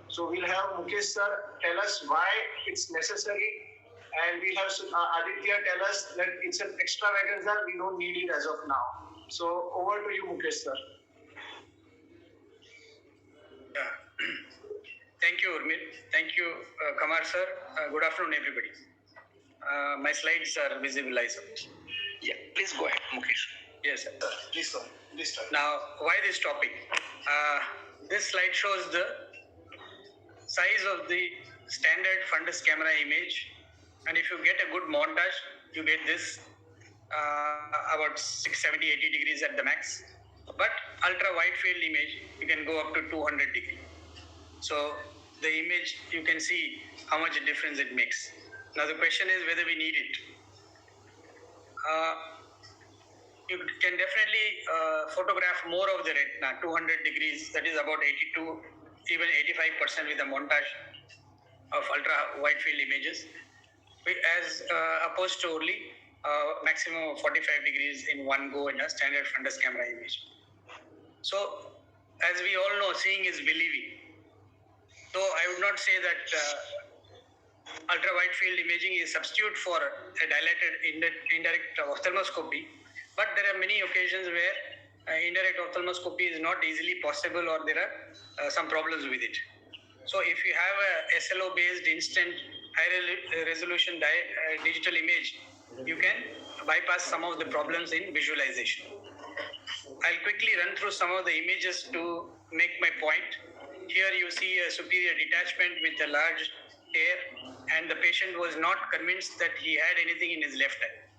So we'll have Mukesh sir tell us why it's necessary, and we'll have Aditya tell us that it's an extravaganza, we don't need it as of now. So over to you, Mukesh sir. Thank you, Urmil. Thank you, Kamar sir. Good afternoon, everybody. My slides are visible, I suppose. Yeah, please go ahead, Mukesh. Yes, sir. Please go. Please start. Now, why this topic? This slide shows the size of the standard fundus camera image, and if you get a good montage, you get this about 670, 80 degrees at the max. But ultra wide field image, you can go up to 200 degrees. So the image, you can see how much difference it makes. Now the question is whether we need it. You can definitely photograph more of the retina, 200 degrees, that is about 82, even 85% with the montage of ultra wide field images, as opposed to only maximum of 45 degrees in one go in a standard fundus camera image. So as we all know, seeing is believing. So I would not say that ultra wide field imaging is substitute for a dilated indirect ophthalmoscopy, but there are many occasions where indirect ophthalmoscopy is not easily possible, or there are some problems with it. So if you have a SLO based instant high resolution digital image, you can bypass some of the problems in visualization. I'll quickly run through some of the images to make my point. Here you see a superior detachment with a large tear, and the patient was not convinced that he had anything in his left eye.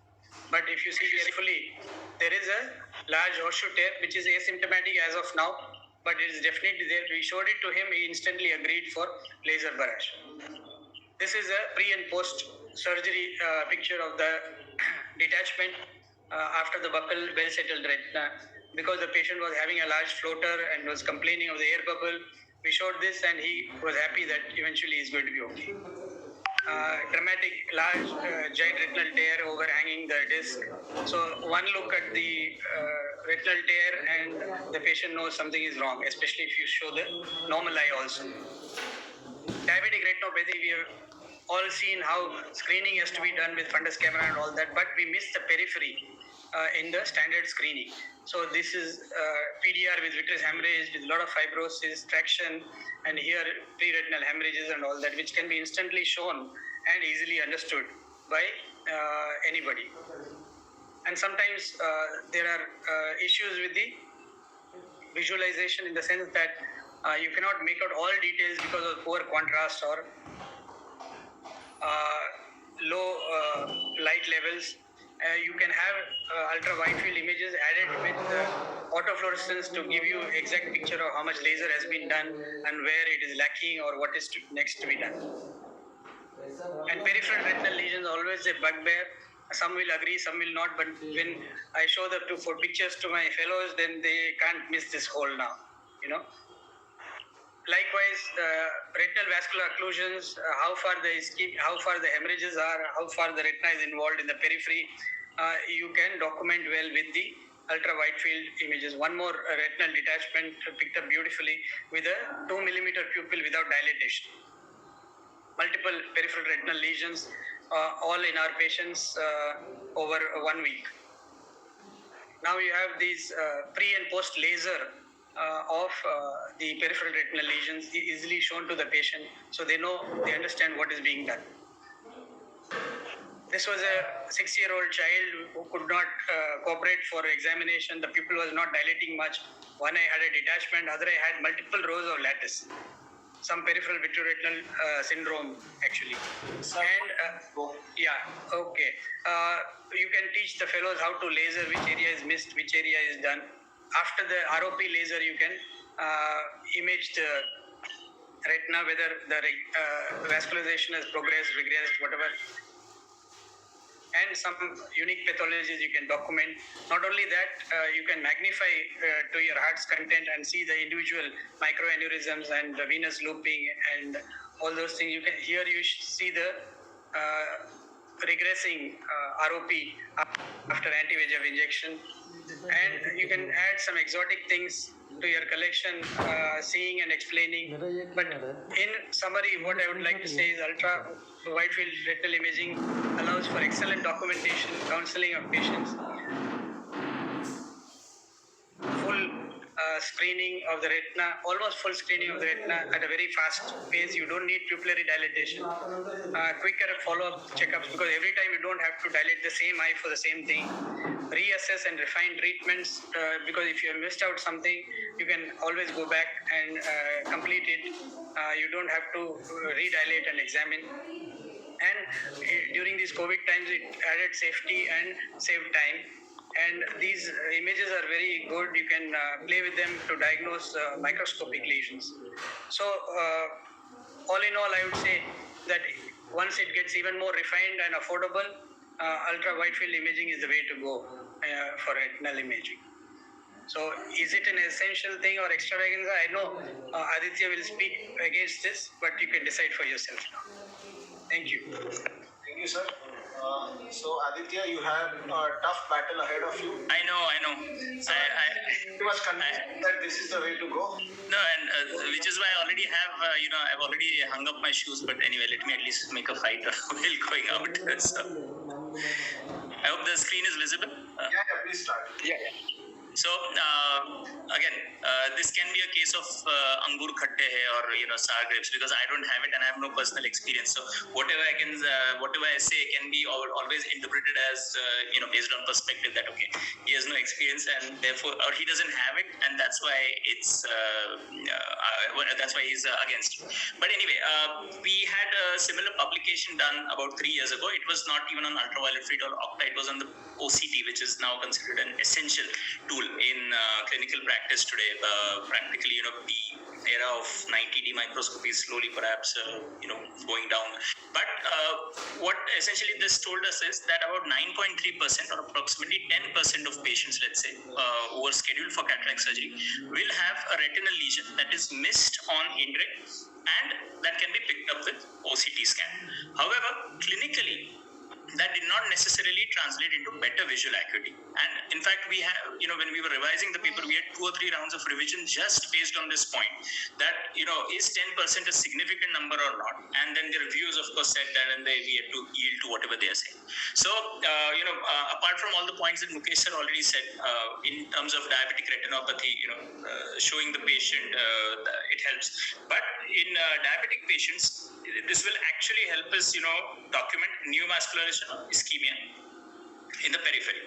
But if you see carefully, there is a large horseshoe tear which is asymptomatic as of now, but it is definitely there. We showed it to him, he instantly agreed for laser barrage. This is a pre and post surgery picture of the detachment after the buccal well settled retina, because the patient was having a large floater and was complaining of the air bubble. We showed this and he was happy that eventually he's going to be okay. Dramatic large giant retinal tear overhanging the disc. So one look at the retinal tear and the patient knows something is wrong, especially if you show the normal eye also. Diabetic retinopathy, we have all seen how screening has to be done with fundus camera and all that, but we miss the periphery in the standard screening. So this is PDR with vitreous hemorrhage with a lot of fibrosis, traction, and here pre-retinal hemorrhages and all that, which can be instantly shown and easily understood by anybody. And sometimes there are issues with the visualization, in the sense that you cannot make out all details because of poor contrast or low light levels. You can have ultra wide field images added with autofluorescence to give you exact picture of how much laser has been done and where it is lacking or what is next to be done. And peripheral retinal lesions always a bugbear. Some will agree, some will not, but when I show the for pictures to my fellows, then they can't miss this hole now, you know. Likewise, retinal vascular occlusions, how far the hemorrhages are, how far the retina is involved in the periphery, you can document well with the ultra wide field images. One more retinal detachment picked up beautifully with a 2 millimeter pupil without dilatation. Multiple peripheral retinal lesions, all in our patients over 1 week. Now you have these pre and post laser of the peripheral retinal lesions easily shown to the patient, so they understand what is being done. This was a 6-year-old child who could not cooperate for examination. The pupil was not dilating much. One eye had a detachment, other eye had multiple rows of lattice. Some peripheral vitreoretinal syndrome, actually. And okay. You can teach the fellows how to laser, which area is missed, which area is done. After the ROP laser, you can image the retina, whether the vascularization has progressed, regressed, whatever. And some unique pathologies you can document. Not only that, you can magnify to your heart's content and see the individual microaneurysms and the venous looping and all those things. Here you see the regressing ROP after anti-VEGF injection. And you can add some exotic things to your collection, seeing and explaining. But in summary, what I would like to say is ultra wide field retinal imaging allows for excellent documentation, counseling of patients, full screening of the retina, almost full screening of the retina at a very fast pace. You don't need pupillary dilatation, quicker follow-up checkups, because every time you don't have to dilate the same eye for the same thing. Reassess and refine treatments, because if you have missed out something, you can always go back and complete it. You don't have to redilate and examine. And during these COVID times, it added safety and saved time. And these images are very good. You can play with them to diagnose microscopic lesions. So all in all, I would say that once it gets even more refined and affordable, ultra wide field imaging is the way to go for retinal imaging. So is it an essential thing or extravaganza? I know Aditya will speak against this, but you can decide for yourself now. Thank you. Thank you, sir. So Aditya, you have a tough battle ahead of you. I know. You must convince that this is the way to go. No, and which is why I already have, I've already hung up my shoes. But anyway, let me at least make a fight while going out. So, I hope the screen is visible. Yeah, please start. Yeah. So again, this can be a case of angur khatte hai or sour grapes, because I don't have it and I have no personal experience. So whatever I say can be always interpreted as based on perspective that okay, he has no experience and therefore, or he doesn't have it, and that's why it's that's why he's against. But anyway, we had a similar publication done about 3 years ago. It was not even on ultraviolet field or Octa. It was on the OCT, which is now considered an essential tool in clinical practice today. Practically, the era of 90D microscopy is slowly perhaps going down. But what essentially this told us is that about 9.3% or approximately 10% of patients, let's say, who are scheduled for cataract surgery will have a retinal lesion that is missed on indirect and that can be picked up with OCT scan. However, clinically, that did not necessarily translate into better visual acuity. And in fact, we have, when we were revising the paper, we had 2 or 3 rounds of revision just based on this point that, is 10% a significant number or not? And then the reviewers, of course, said that and we had to yield to whatever they are saying. So, apart from all the points that Mukesh sir already said, in terms of diabetic retinopathy, showing the patient, it helps. But in diabetic patients, this will actually help us, document neovascularization or ischemia in the periphery.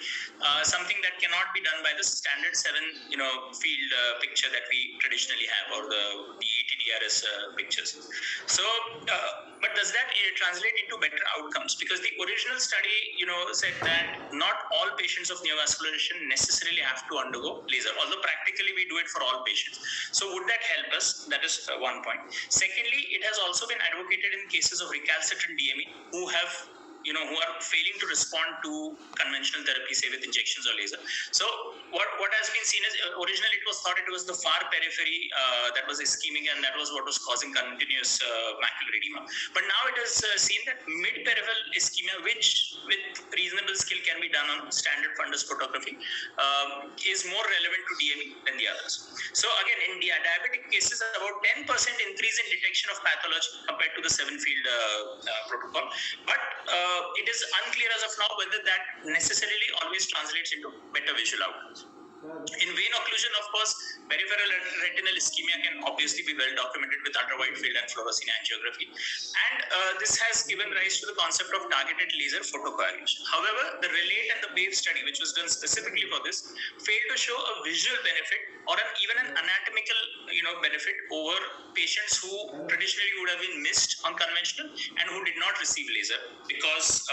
Something that cannot be done by the standard 7, field picture that we traditionally have, or the ETDRS pictures. So, but does that translate into better outcomes? Because the original study, said that not all patients of neovascularization necessarily have to undergo laser, although practically we do it for all patients. So would that help us? That is one point. Secondly, it has also been advocated in cases of recalcitrant DME who have who are failing to respond to conventional therapy, say with injections or laser. So what has been seen is, originally it was thought it was the far periphery that was ischemic, and that was what was causing continuous macular edema. But now it is seen that mid-peripheral ischemia, which with reasonable skill can be done on standard fundus photography, is more relevant to DME than the others. So again, in diabetic cases, about 10% increase in detection of pathology compared to the 7-field protocol. But it is unclear as of now whether that necessarily always translates into better visual outcomes. In vein occlusion, of course, peripheral retinal ischemia can obviously be well documented with ultravide field and fluorescein angiography. And this has given rise to the concept of targeted laser photocoagulation. However, the RELATE and the BAVE study, which was done specifically for this, failed to show a visual benefit or even an anatomical benefit over patients who traditionally would have been missed on conventional and who did not receive laser because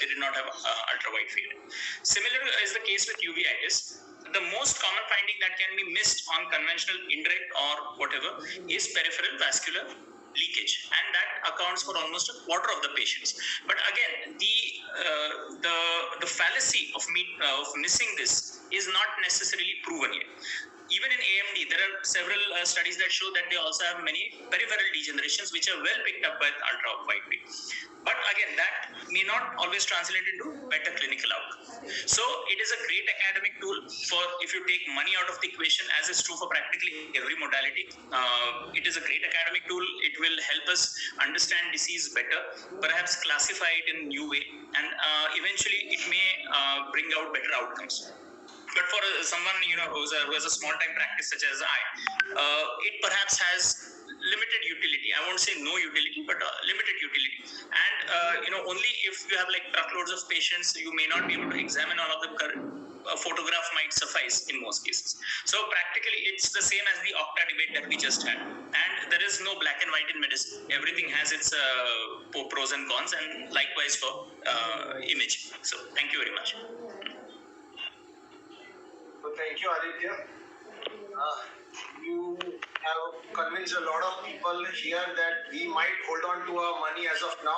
they did not have ultravide field. Similar is the case with uveitis. The most common finding that can be missed on conventional indirect or whatever is peripheral vascular leakage, and that accounts for almost a quarter of the patients. But again, the fallacy of missing this is not necessarily proven yet. Even in AMD, there are several studies that show that they also have many peripheral degenerations which are well picked up by ultra wide field. But again, that may not always translate into better clinical outcome. So it is a great academic tool for if you take money out of the equation, as is true for practically every modality. It is a great academic tool. It will help us understand disease better, perhaps classify it in a new way, and eventually it may bring out better outcomes. But for someone who has a small time practice such as I, it perhaps has limited utility. I won't say no utility, but limited utility. And only if you have like truckloads of patients, you may not be able to examine all of them. A photograph might suffice in most cases. So practically, it's the same as the Octa debate that we just had. And there is no black and white in medicine. Everything has its pros and cons, and likewise for image. So thank you very much. So thank you, Aditya. You have convinced a lot of people here that we might hold on to our money as of now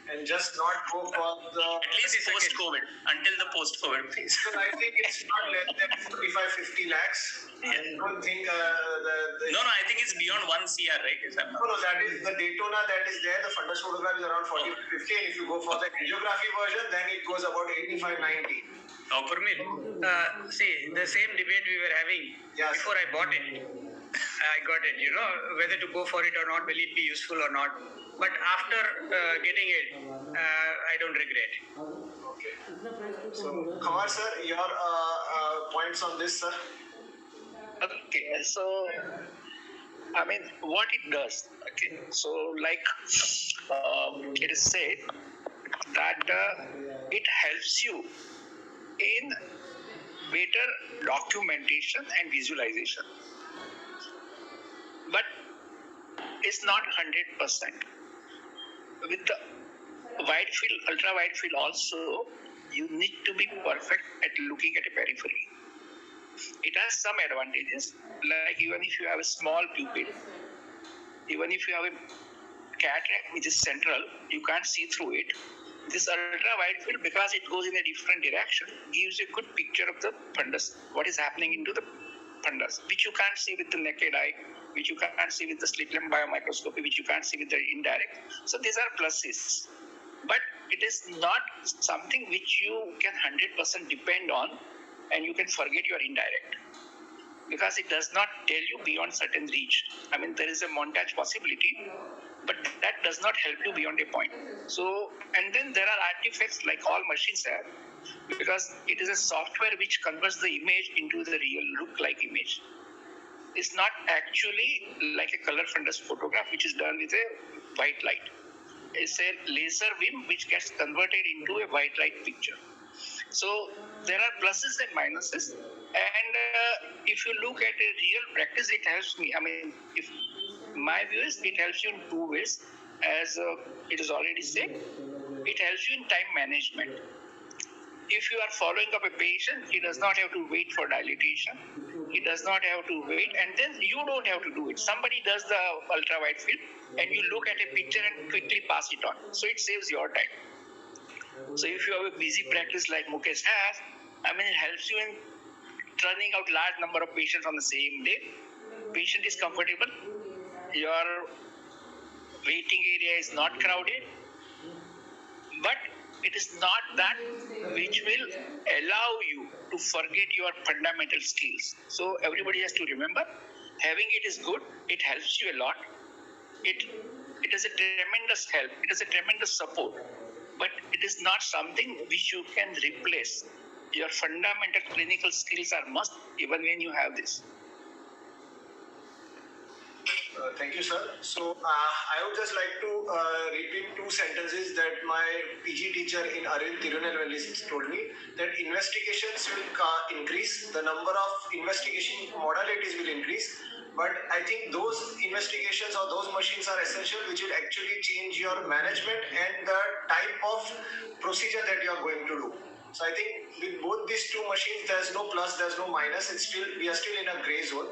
and just not go for the... At least post-COVID, until the post-COVID phase. I think it's not less than 45-50 lakhs. Yeah. I don't think No, I think it's beyond 1 CR, right? No, that is the Daytona that is there. The fundus photograph is around 40-50, and if you go for the angiography version, then it goes about 85-90. For me, see, the same debate we were having before I bought it. I got it, whether to go for it or not, will it be useful or not. But after getting it, I don't regret. Okay. So, Kumar sir, your points on this, sir? Okay, so I mean, what it does, okay, so like it is said that it helps you in better documentation and visualization, but it's not 100%. With the wide field, ultra wide field also, you need to be perfect at looking at a periphery. It has some advantages, like even if you have a small pupil, even if you have a cataract which is central, you can't see through it. This ultra wide field, because it goes in a different direction, gives you a good picture of the fundus, what is happening into the fundus, which you can't see with the naked eye, which you can't see with the slit lamp biomicroscopy, which you can't see with the indirect. So these are pluses. But it is not something which you can 100% depend on, and you can forget your indirect, because it does not tell you beyond certain reach. I mean, there is a montage possibility, but that does not help you beyond a point. So, and then there are artifacts like all machines have, because it is a software which converts the image into the real look-like image. It's not actually like a color fundus photograph which is done with a white light. It's a laser beam which gets converted into a white light picture. So there are pluses and minuses, and if you look at a real practice, it helps me. I mean, if my view is, it helps you in two ways. As it is already said, it helps you in time management. If you are following up a patient, he does not have to wait for dilatation. He does not have to wait, and then you don't have to do it. Somebody does the ultra wide field, and you look at a picture and quickly pass it on. So it saves your time. So if you have a busy practice like Mukesh has, I mean, it helps you in turning out large number of patients on the same day. Patient is comfortable. Your waiting area is not crowded. But it is not that which will allow you to forget your fundamental skills. So everybody has to remember, having it is good. It helps you a lot. It is a tremendous help. It is a tremendous support. But it is not something which you can replace. Your fundamental clinical skills are must even when you have this. Thank you, sir. So I would just like to repeat two sentences that my PG teacher in Arvind Tirunelveli told me, that investigations will increase, the number of investigation modalities will increase, but I think those investigations or those machines are essential, which will actually change your management and the type of procedure that you are going to do. So I think with both these two machines, there's no plus, there's no minus. We are still in a gray zone.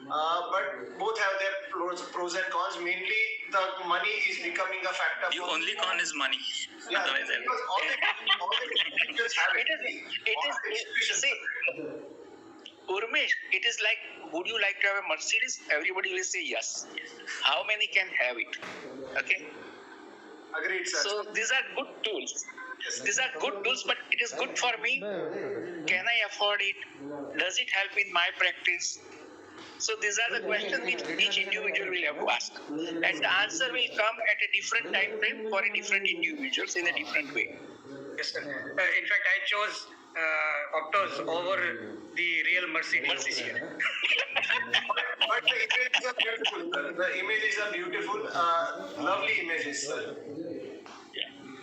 But both have their pros and cons. Mainly, the money is becoming a factor. The only con is money. Yeah, Otherwise, because all the institutions have it. See, Urmesh, it is like, would you like to have a Mercedes? Everybody will say yes. How many can have it? Okay. Agreed, sir. So these are good tools. These are good tools, but it is good for me. Can I afford it? Does it help in my practice? So these are the questions which each individual will have to ask. And the answer will come at a different time frame for a different individuals in a different way. Yes, sir. In fact, I chose Optos over the real Mercedes. But the images are beautiful, sir. The images are beautiful, lovely images, sir.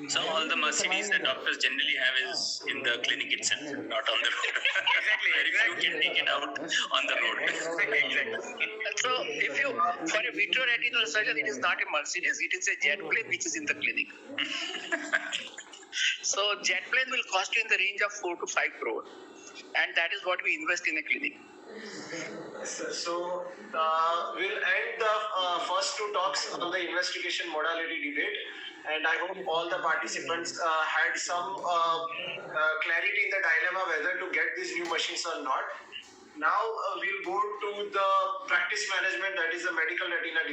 So all the Mercedes that doctors generally have is in the clinic itself, not on the road. Exactly, Very few exactly. can take it out on the road. Exactly. So if you, for a vitreoretinal surgeon, it is not a Mercedes, it is a jet plane which is in the clinic. So jet plane will cost you in the range of 4 to 5 crore. And that is what we invest in a clinic. Yes, sir. So we'll end the first two talks on the investigation modality debate, and I hope all the participants had some clarity in the dilemma whether to get these new machines or not. Now we'll go to the practice management, that is the medical retina